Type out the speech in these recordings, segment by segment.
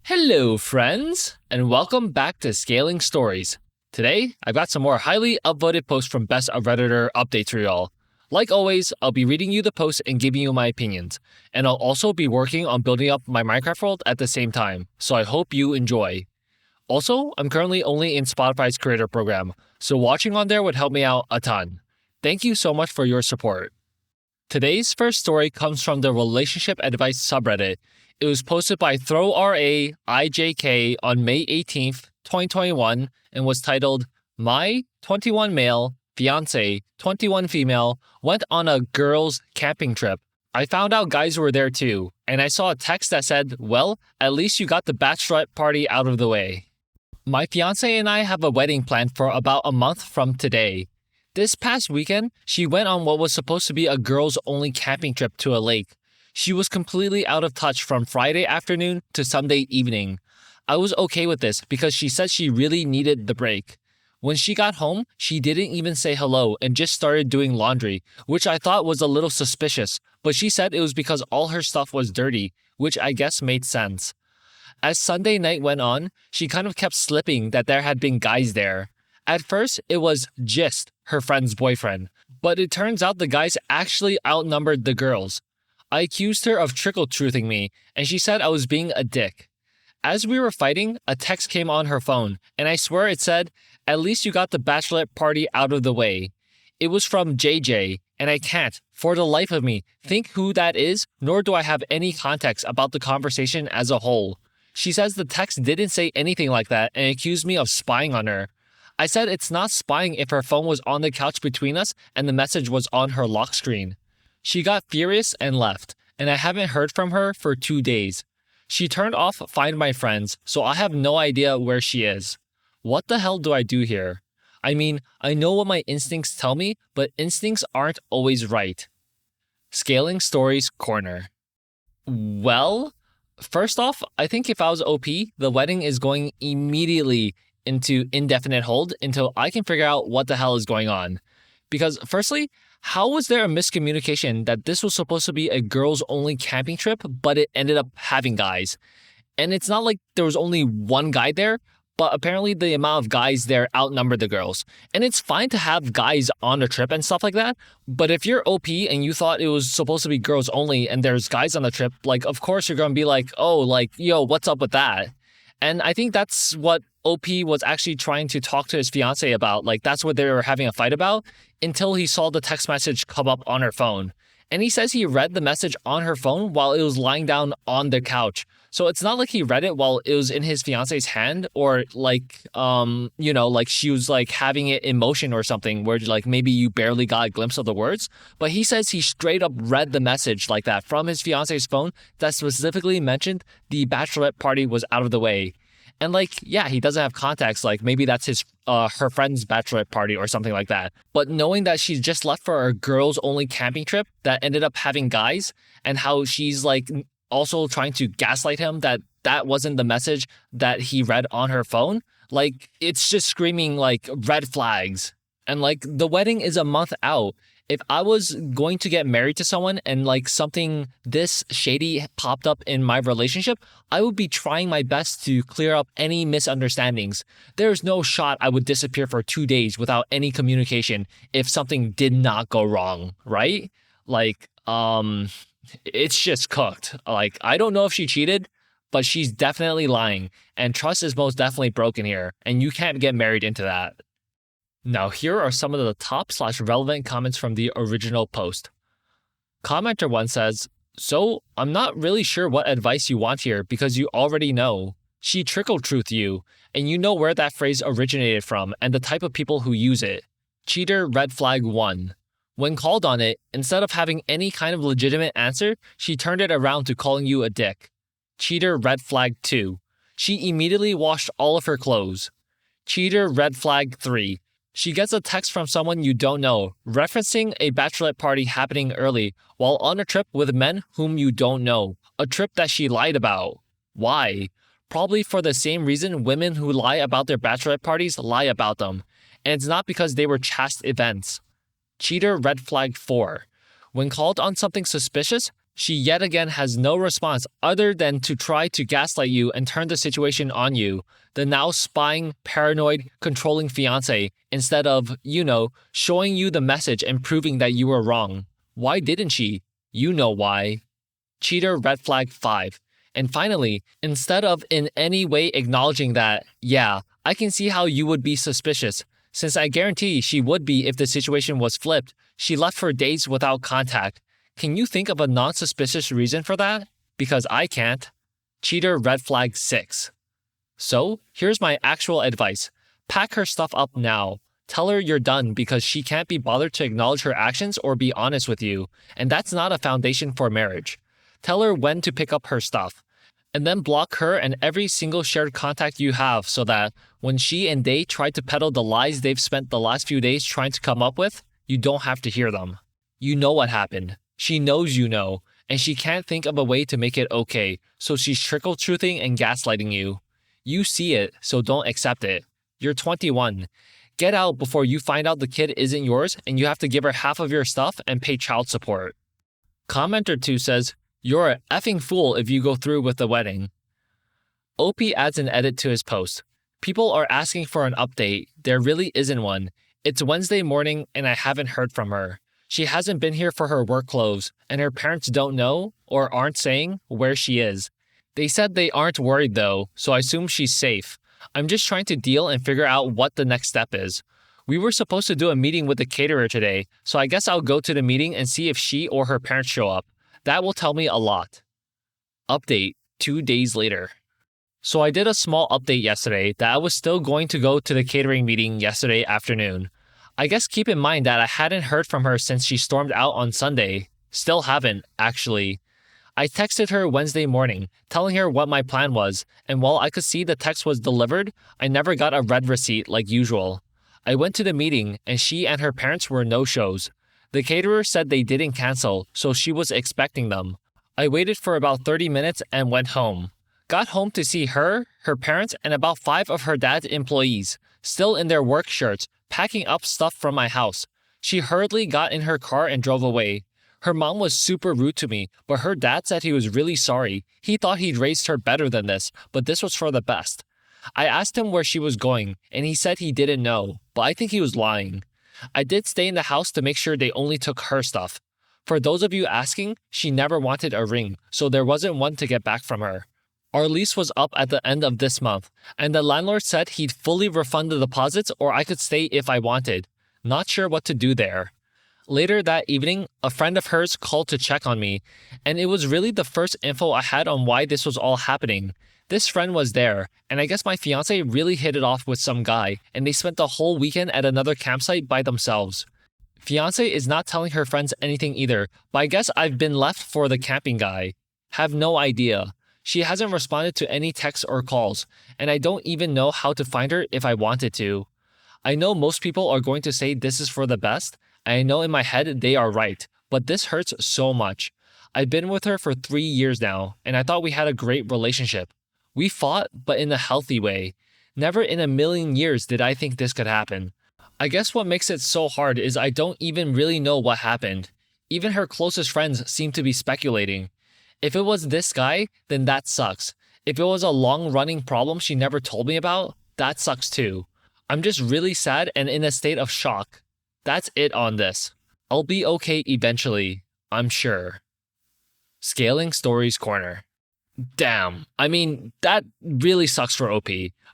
Hello, friends, and welcome back to Scaling Stories. Today, I've got some more highly upvoted posts from Best of Redditor updates for y'all. Like always, I'll be reading you the posts and giving you my opinions, and I'll also be working on building up my Minecraft world at the same time, so I hope you enjoy. Also, I'm currently only in Spotify's creator program, so watching on there would help me out a ton. Thank you so much for your support. Today's first story comes from the Relationship Advice subreddit. It was posted by throwraiwantmysnacks on May 18th, 2021, and was titled, My 21 male, fiancé, 21 female, went on a girls' camping trip. I found out guys were there too, and I saw a text that said, well, at least you got the bachelorette party out of the way. My fiancé and I have a wedding planned for about a month from today. This past weekend, she went on what was supposed to be a girls-only camping trip to a lake. She was completely out of touch from Friday afternoon to Sunday evening. I was okay with this because she said she really needed the break. When she got home, she didn't even say hello and just started doing laundry, which I thought was a little suspicious, but she said it was because all her stuff was dirty, which I guess made sense. As Sunday night went on, she kind of kept slipping that there had been guys there. At first, it was Gist, her friend's boyfriend, but it turns out the guys actually outnumbered the girls. I accused her of trickle-truthing me, and she said I was being a dick. As we were fighting, a text came on her phone, and I swear it said, at least you got the bachelorette party out of the way. It was from JJ, and I can't, for the life of me, think who that is, nor do I have any context about the conversation as a whole. She says the text didn't say anything like that and accused me of spying on her. I said it's not spying if her phone was on the couch between us and the message was on her lock screen. She got furious and left, and I haven't heard from her for 2 days. She turned off Find My Friends, so I have no idea where she is. What the hell do I do here? I mean, I know what my instincts tell me, but instincts aren't always right. Scaling Stories Corner. Well, first off, I think if I was OP, the wedding is going immediately into indefinite hold until I can figure out what the hell is going on. Because firstly, how was there a miscommunication that this was supposed to be a girls-only camping trip, but it ended up having guys? And it's not like there was only one guy there, but apparently the amount of guys there outnumbered the girls. And it's fine to have guys on the trip and stuff like that, but if you're OP and you thought it was supposed to be girls only and there's guys on the trip, like, of course you're going to be like, oh, like, yo, what's up with that? And I think that's what OP was actually trying to talk to his fiancée about. Like, that's what they were having a fight about until he saw the text message come up on her phone. And he says he read the message on her phone while it was lying down on the couch. So it's not like he read it while it was in his fiancée's hand or like, like she was like having it in motion or something where like maybe you barely got a glimpse of the words. But he says he straight up read the message like that from his fiancée's phone that specifically mentioned the bachelorette party was out of the way. And like, yeah, he doesn't have context, like maybe that's his her friend's bachelorette party or something like that. But knowing that she's just left for a girls-only camping trip that ended up having guys and how she's like also trying to gaslight him that that wasn't the message that he read on her phone, like it's just screaming like red flags. And like the wedding is a month out. If I was going to get married to someone and like something this shady popped up in my relationship, I would be trying my best to clear up any misunderstandings. There's no shot I would disappear for 2 days without any communication if something did not go wrong, right? Like, it's just cooked. Like, I don't know if she cheated, but she's definitely lying. And trust is most definitely broken here. And you can't get married into that. Now, here are some of the top/relevant comments from the original post. Commenter 1 says, so, I'm not really sure what advice you want here because you already know. She trickle-truthed you, and you know where that phrase originated from and the type of people who use it. Cheater red flag 1. When called on it, instead of having any kind of legitimate answer, she turned it around to calling you a dick. Cheater red flag 2. She immediately washed all of her clothes. Cheater red flag 3. She gets a text from someone you don't know, referencing a bachelorette party happening early while on a trip with men whom you don't know, a trip that she lied about. Why? Probably for the same reason women who lie about their bachelorette parties lie about them, and it's not because they were chaste events. Cheater red flag 4. When called on something suspicious, She yet again has no response other than to try to gaslight you and turn the situation on you, the now spying, paranoid, controlling fiancé, instead of, showing you the message and proving that you were wrong. Why didn't she? You know why. Cheater red flag 5. And finally, instead of in any way acknowledging that, yeah, I can see how you would be suspicious, since I guarantee she would be if the situation was flipped, she left for days without contact. Can you think of a non-suspicious reason for that? Because I can't. Cheater red flag 6. So, here's my actual advice. Pack her stuff up now. Tell her you're done because she can't be bothered to acknowledge her actions or be honest with you, and that's not a foundation for marriage. Tell her when to pick up her stuff. And then block her and every single shared contact you have so that when she and they try to peddle the lies they've spent the last few days trying to come up with, you don't have to hear them. You know what happened. She knows you know, and she can't think of a way to make it okay, so she's trickle-truthing and gaslighting you. You see it, so don't accept it. You're 21. Get out before you find out the kid isn't yours and you have to give her half of your stuff and pay child support. Commenter 2 says, "You're a effing fool if you go through with the wedding." OP adds an edit to his post. People are asking for an update. There really isn't one. It's Wednesday morning and I haven't heard from her. She hasn't been here for her work clothes, and her parents don't know, or aren't saying, where she is. They said they aren't worried though, so I assume she's safe. I'm just trying to deal and figure out what the next step is. We were supposed to do a meeting with the caterer today, so I guess I'll go to the meeting and see if she or her parents show up. That will tell me a lot. Update 2 days later. So I did a small update yesterday that I was still going to go to the catering meeting yesterday afternoon. I guess keep in mind that I hadn't heard from her since she stormed out on Sunday. Still haven't, actually. I texted her Wednesday morning, telling her what my plan was, and while I could see the text was delivered, I never got a red receipt like usual. I went to the meeting, and she and her parents were no-shows. The caterer said they didn't cancel, so she was expecting them. I waited for about 30 minutes and went home. Got home to see her, her parents, and about 5 of her dad's employees, still in their work shirts, packing up stuff from my house. She hurriedly got in her car and drove away. Her mom was super rude to me, but her dad said he was really sorry. He thought he'd raised her better than this, but this was for the best. I asked him where she was going, and he said he didn't know, but I think he was lying. I did stay in the house to make sure they only took her stuff. For those of you asking, she never wanted a ring, so there wasn't one to get back from her. Our lease was up at the end of this month, and the landlord said he'd fully refund the deposits or I could stay if I wanted. Not sure what to do there. Later that evening, a friend of hers called to check on me, and it was really the first info I had on why this was all happening. This friend was there, and I guess my fiancé really hit it off with some guy, and they spent the whole weekend at another campsite by themselves. Fiancé is not telling her friends anything either, but I guess I've been left for the camping guy. Have no idea. She hasn't responded to any texts or calls, and I don't even know how to find her if I wanted to. I know most people are going to say this is for the best. I know in my head they are right, but this hurts so much. I've been with her for 3 years now, and I thought we had a great relationship. We fought, but in a healthy way. Never in a million years did I think this could happen. I guess what makes it so hard is I don't even really know what happened. Even her closest friends seem to be speculating. If it was this guy, then that sucks. If it was a long-running problem she never told me about, that sucks too. I'm just really sad and in a state of shock. That's it on this. I'll be okay eventually, I'm sure. ScalingStories Corner. Damn, I mean, that really sucks for OP,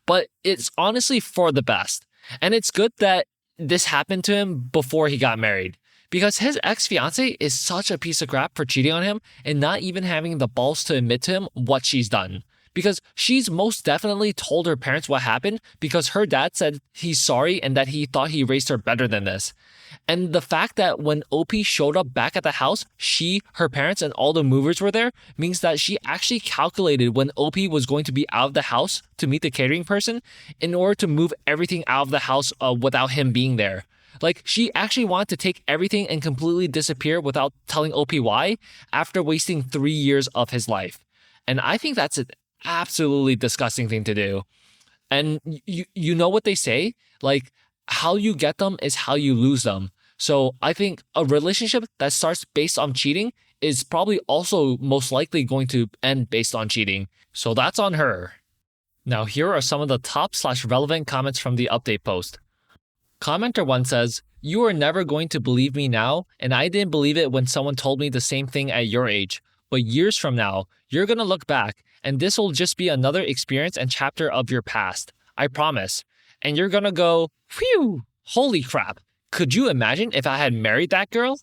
but it's honestly for the best. And it's good that this happened to him before he got married, because his ex-fiancée is such a piece of crap for cheating on him and not even having the balls to admit to him what she's done. Because she's most definitely told her parents what happened because her dad said he's sorry and that he thought he raised her better than this. And the fact that when OP showed up back at the house, she, her parents, and all the movers were there means that she actually calculated when OP was going to be out of the house to meet the catering person in order to move everything out of the house without him being there. Like, she actually wanted to take everything and completely disappear without telling OP why after wasting 3 years of his life. And I think that's an absolutely disgusting thing to do. And you know what they say? Like, how you get them is how you lose them. So I think a relationship that starts based on cheating is probably also most likely going to end based on cheating. So that's on her. Now here are some of the top/relevant comments from the update post. Commenter 1 says, "You are never going to believe me now, and I didn't believe it when someone told me the same thing at your age. But years from now, you're gonna look back, and this will just be another experience and chapter of your past. I promise. And you're gonna go, phew, holy crap. Could you imagine if I had married that girl?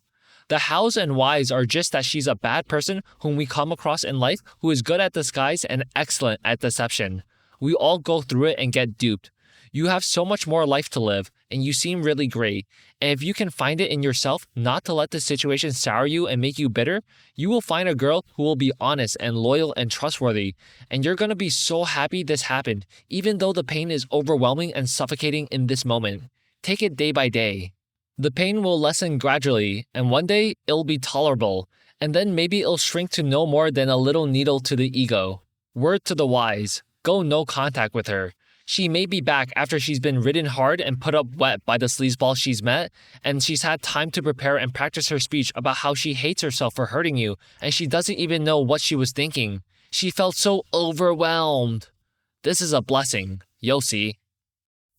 The hows and whys are just that she's a bad person whom we come across in life who is good at disguise and excellent at deception. We all go through it and get duped. You have so much more life to live, and you seem really great. And if you can find it in yourself not to let the situation sour you and make you bitter, you will find a girl who will be honest and loyal and trustworthy. And you're gonna be so happy this happened, even though the pain is overwhelming and suffocating in this moment. Take it day by day. The pain will lessen gradually, and one day it'll be tolerable, and then maybe it'll shrink to no more than a little needle to the ego. Word to the wise, go no contact with her. She may be back after she's been ridden hard and put up wet by the sleazeball she's met, and she's had time to prepare and practice her speech about how she hates herself for hurting you, and she doesn't even know what she was thinking. She felt so overwhelmed. This is a blessing. You'll see."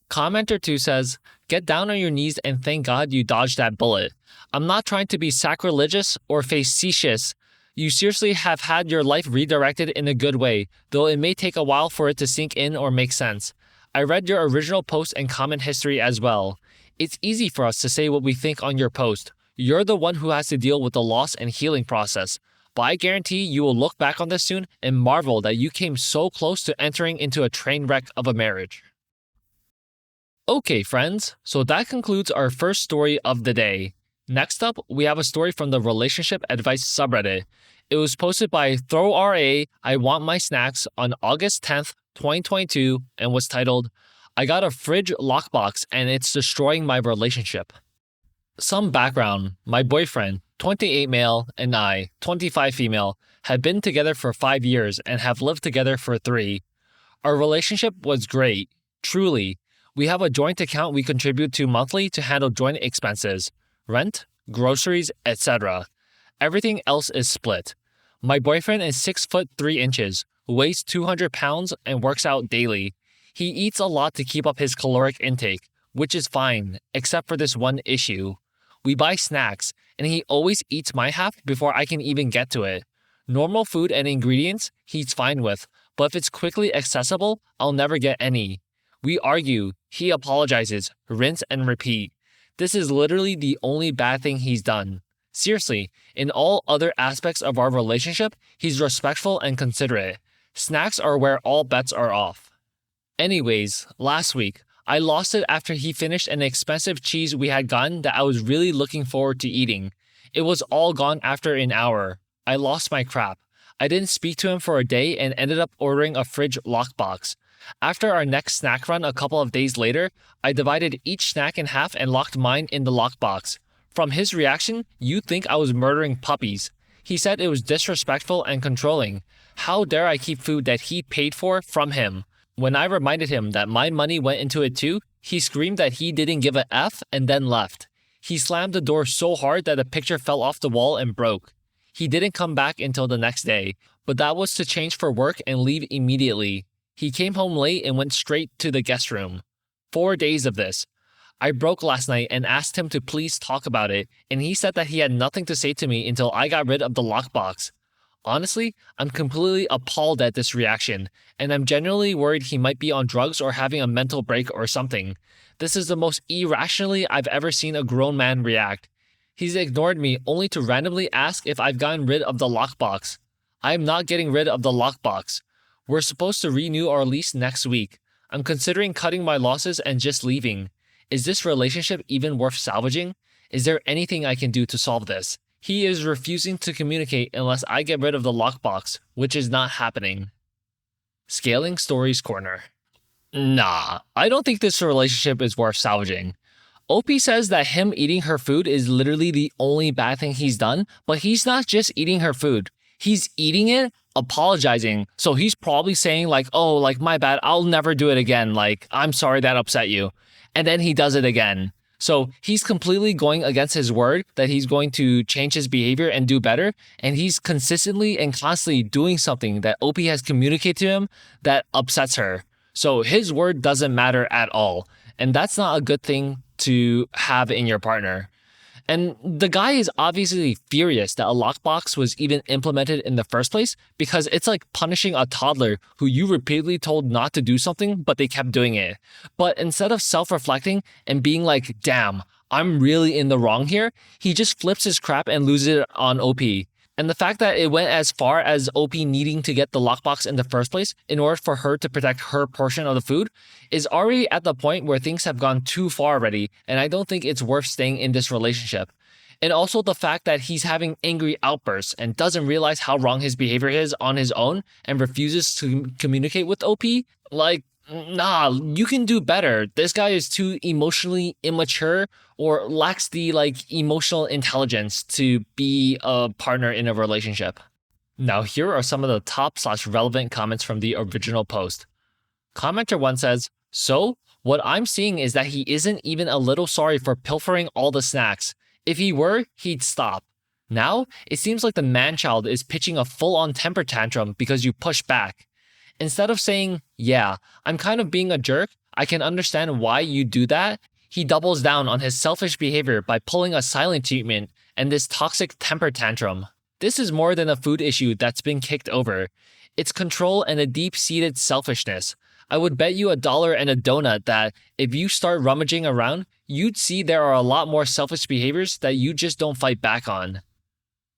Commenter 2 says, "Get down on your knees and thank God you dodged that bullet. I'm not trying to be sacrilegious or facetious. You seriously have had your life redirected in a good way, though it may take a while for it to sink in or make sense. I read your original post and comment history as well. It's easy for us to say what we think on your post. You're the one who has to deal with the loss and healing process. But I guarantee you will look back on this soon and marvel that you came so close to entering into a train wreck of a marriage." Okay, friends, so that concludes our first story of the day. Next up, we have a story from the Relationship Advice subreddit. It was posted by throwraiwantmysnacks on August 10th, 2022, and was titled, "I got a fridge lockbox and it's destroying my relationship." Some background: my boyfriend, 28 male, and I, 25 female, had been together for 5 years and have lived together for 3. Our relationship was great, truly. We have a joint account we contribute to monthly to handle joint expenses, rent, groceries, etc. Everything else is split. My boyfriend is 6 foot 3 inches, weighs 200 pounds, and works out daily. He eats a lot to keep up his caloric intake, which is fine, except for this one issue. We buy snacks, and he always eats my half before I can even get to it. Normal food and ingredients he's fine with, but if it's quickly accessible, I'll never get any. We argue, he apologizes, rinse and repeat. This is literally the only bad thing he's done. Seriously, in all other aspects of our relationship, he's respectful and considerate. Snacks are where all bets are off. Anyways, last week, I lost it after he finished an expensive cheese we had gotten that I was really looking forward to eating. It was all gone after an hour. I lost my crap. I didn't speak to him for a day and ended up ordering a fridge lockbox. After our next snack run a couple of days later, I divided each snack in half and locked mine in the lockbox. From his reaction, you'd think I was murdering puppies. He said it was disrespectful and controlling. How dare I keep food that he paid for from him? When I reminded him that my money went into it too, he screamed that he didn't give a F and then left. He slammed the door so hard that a picture fell off the wall and broke. He didn't come back until the next day, but that was to change for work and leave immediately. He came home late and went straight to the guest room. 4 days of this. I broke last night and asked him to please talk about it, and he said that he had nothing to say to me until I got rid of the lockbox. Honestly, I'm completely appalled at this reaction, and I'm genuinely worried he might be on drugs or having a mental break or something. This is the most irrationally I've ever seen a grown man react. He's ignored me only to randomly ask if I've gotten rid of the lockbox. I am not getting rid of the lockbox. We're supposed to renew our lease next week. I'm considering cutting my losses and just leaving. Is this relationship even worth salvaging? Is there anything I can do to solve this? He is refusing to communicate unless I get rid of the lockbox, which is not happening. Scaling Stories Corner. Nah, I don't think this relationship is worth salvaging. OP says that him eating her food is literally the only bad thing he's done, but he's not just eating her food. He's eating it, apologizing. So he's probably saying like, oh, like my bad, I'll never do it again. Like, I'm sorry that upset you. And then he does it again. So he's completely going against his word that he's going to change his behavior and do better. And he's consistently and constantly doing something that OP has communicated to him that upsets her. So his word doesn't matter at all. And that's not a good thing to have in your partner. And the guy is obviously furious that a lockbox was even implemented in the first place because it's like punishing a toddler who you repeatedly told not to do something, but they kept doing it. But instead of self-reflecting and being like, damn, I'm really in the wrong here, he just flips his crap and loses it on OP. And the fact that it went as far as OP needing to get the lockbox in the first place in order for her to protect her portion of the food is already at the point where things have gone too far already, and I don't think it's worth staying in this relationship. And also the fact that he's having angry outbursts and doesn't realize how wrong his behavior is on his own and refuses to communicate with OP, like, nah, you can do better. This guy is too emotionally immature or lacks the emotional intelligence to be a partner in a relationship. Now here are some of the top/relevant comments from the original post. Commenter 1 says, so what I'm seeing is that he isn't even a little sorry for pilfering all the snacks. If he were, he'd stop. Now, it seems like the man-child is pitching a full-on temper tantrum because you push back. Instead of saying, yeah, I'm kind of being a jerk, I can understand why you do that, he doubles down on his selfish behavior by pulling a silent treatment and this toxic temper tantrum. This is more than a food issue that's been kicked over. It's control and a deep-seated selfishness. I would bet you $1 and a donut that if you start rummaging around, you'd see there are a lot more selfish behaviors that you just don't fight back on.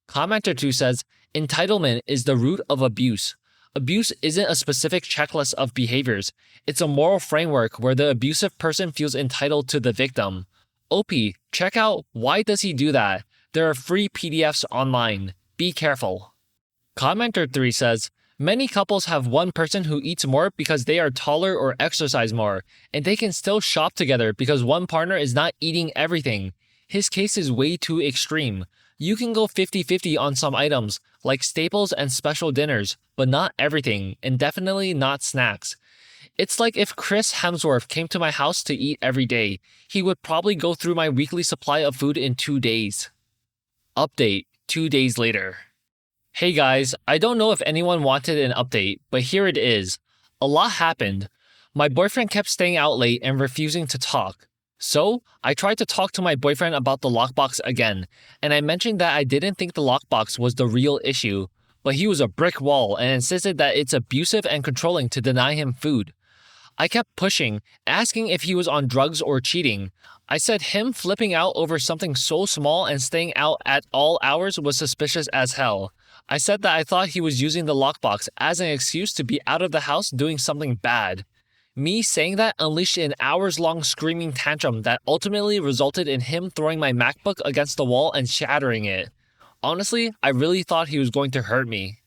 Commenter 2 says, entitlement is the root of abuse. Abuse isn't a specific checklist of behaviors. It's a moral framework where the abusive person feels entitled to the victim. OP, check out Why Does He Do That? There are free PDFs online. Be careful. Commenter 3 says, many couples have one person who eats more because they are taller or exercise more, and they can still shop together because one partner is not eating everything. His case is way too extreme. You can go 50-50 on some items, like staples and special dinners, but not everything, and definitely not snacks. It's like if Chris Hemsworth came to my house to eat every day. He would probably go through my weekly supply of food in 2 days. Update 2 days later. Hey guys, I don't know if anyone wanted an update, but here it is. A lot happened. My boyfriend kept staying out late and refusing to talk. So, I tried to talk to my boyfriend about the lockbox again, and I mentioned that I didn't think the lockbox was the real issue, but he was a brick wall and insisted that it's abusive and controlling to deny him food. I kept pushing, asking if he was on drugs or cheating. I said him flipping out over something so small and staying out at all hours was suspicious as hell. I said that I thought he was using the lockbox as an excuse to be out of the house doing something bad. Me saying that unleashed an hours-long screaming tantrum that ultimately resulted in him throwing my MacBook against the wall and shattering it. Honestly, I really thought he was going to hurt me.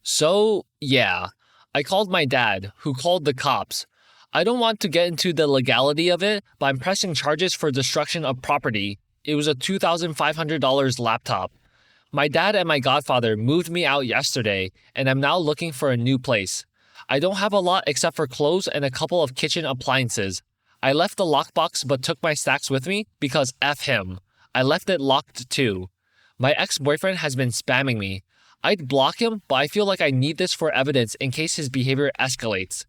So, yeah, I called my dad, who called the cops. I don't want to get into the legality of it, but I'm pressing charges for destruction of property. It was a $2,500 laptop. My dad and my godfather moved me out yesterday, and I'm now looking for a new place. I don't have a lot except for clothes and a couple of kitchen appliances. I left the lockbox but took my stacks with me because F him. I left it locked too. My ex-boyfriend has been spamming me. I'd block him, but I feel like I need this for evidence in case his behavior escalates.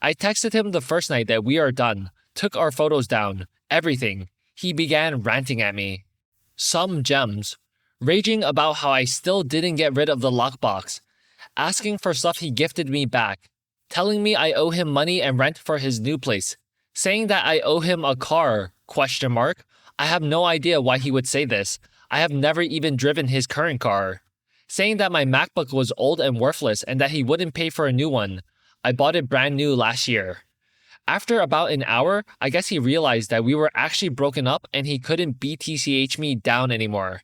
I texted him the first night that we are done, took our photos down, everything. He began ranting at me. Some gems. Raging about how I still didn't get rid of the lockbox. Asking for stuff he gifted me back. Telling me I owe him money and rent for his new place. Saying that I owe him a car, ? I have no idea why he would say this. I have never even driven his current car. Saying that my MacBook was old and worthless and that he wouldn't pay for a new one. I bought it brand new last year. After about an hour, I guess he realized that we were actually broken up and he couldn't BTCH me down anymore.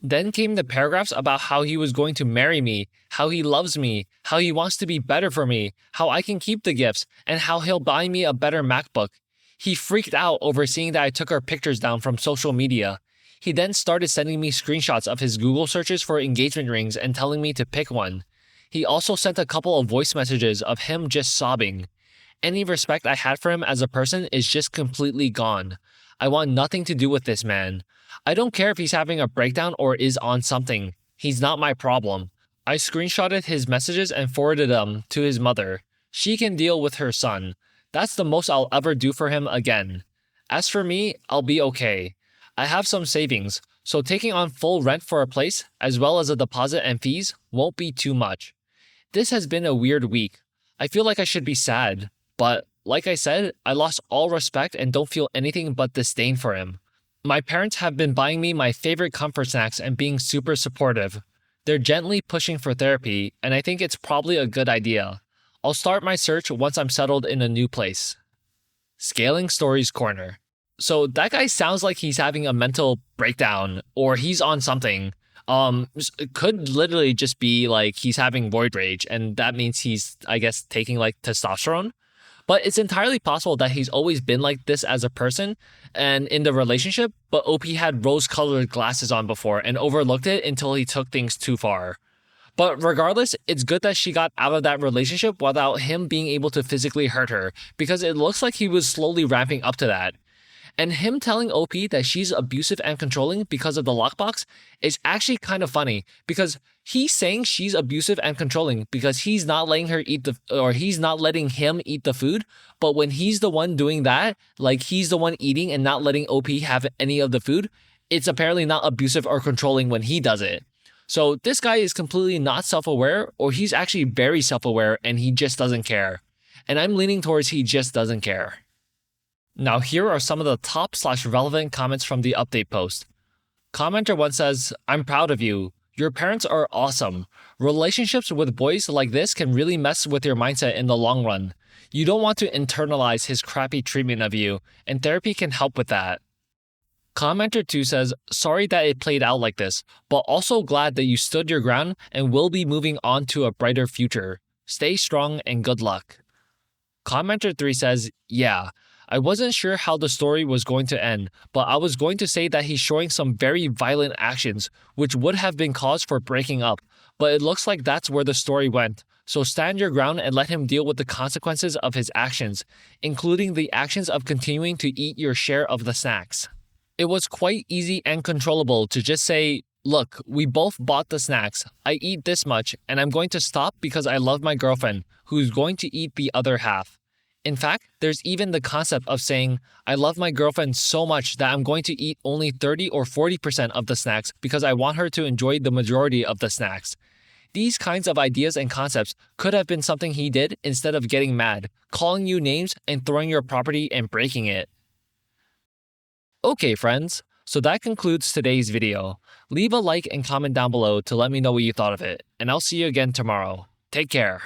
Then came the paragraphs about how he was going to marry me, how he loves me, how he wants to be better for me, how I can keep the gifts, and how he'll buy me a better MacBook. He freaked out over seeing that I took our pictures down from social media. He then started sending me screenshots of his Google searches for engagement rings and telling me to pick one. He also sent a couple of voice messages of him just sobbing. Any respect I had for him as a person is just completely gone. I want nothing to do with this man. I don't care if he's having a breakdown or is on something. He's not my problem. I screenshotted his messages and forwarded them to his mother. She can deal with her son. That's the most I'll ever do for him again. As for me, I'll be okay. I have some savings, so taking on full rent for a place, as well as a deposit and fees, won't be too much. This has been a weird week. I feel like I should be sad, but like I said, I lost all respect and don't feel anything but disdain for him. My parents have been buying me my favorite comfort snacks and being super supportive. They're gently pushing for therapy, and I think it's probably a good idea. I'll start my search once I'm settled in a new place. Scaling Stories Corner. So that guy sounds like he's having a mental breakdown or he's on something. It could literally just be like he's having void rage, and that means he's, I guess, taking like testosterone. But it's entirely possible that he's always been like this as a person and in the relationship, but OP had rose-colored glasses on before and overlooked it until he took things too far. But regardless, it's good that she got out of that relationship without him being able to physically hurt her, because it looks like he was slowly ramping up to that. And him telling OP that she's abusive and controlling because of the lockbox is actually kind of funny, because he's saying she's abusive and controlling because he's not letting her eat he's not letting him eat the food. But when he's the one doing that, like he's the one eating and not letting OP have any of the food, it's apparently not abusive or controlling when he does it. So this guy is completely not self-aware, or he's actually very self-aware and he just doesn't care. And I'm leaning towards he just doesn't care. Now here are some of the top/relevant comments from the update post. Commenter 1 says, "I'm proud of you. Your parents are awesome. Relationships with boys like this can really mess with your mindset in the long run. You don't want to internalize his crappy treatment of you, and therapy can help with that." Commenter 2 says, "Sorry that it played out like this, but also glad that you stood your ground and will be moving on to a brighter future. Stay strong and good luck." Commenter 3 says, "Yeah, I wasn't sure how the story was going to end, but I was going to say that he's showing some very violent actions, which would have been cause for breaking up, but it looks like that's where the story went. So stand your ground and let him deal with the consequences of his actions, including the actions of continuing to eat your share of the snacks." It was quite easy and controllable to just say, "Look, we both bought the snacks. I eat this much, and I'm going to stop because I love my girlfriend, who's going to eat the other half." In fact, there's even the concept of saying, "I love my girlfriend so much that I'm going to eat only 30 or 40% of the snacks because I want her to enjoy the majority of the snacks." These kinds of ideas and concepts could have been something he did instead of getting mad, calling you names, and throwing your property and breaking it. Okay, friends, so that concludes today's video. Leave a like and comment down below to let me know what you thought of it, and I'll see you again tomorrow. Take care.